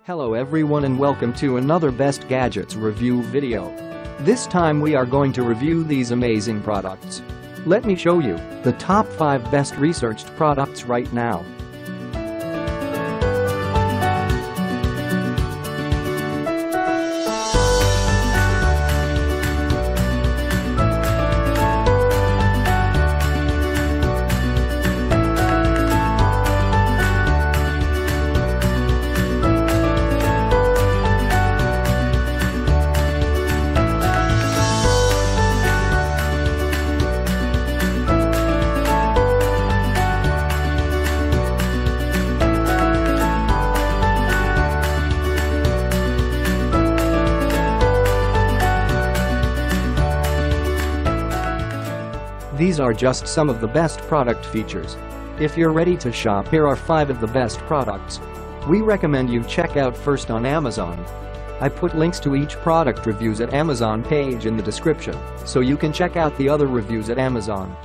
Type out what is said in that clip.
Hello everyone and welcome to another Best Gadgets review video. This time we are going to review these amazing products. Let me show you the top 5 best researched products right now. These are just some of the best product features. If you're ready to shop, here are 5 of the best products we recommend you check out first on Amazon. I put links to each product reviews at Amazon page in the description, so you can check out the other reviews at Amazon.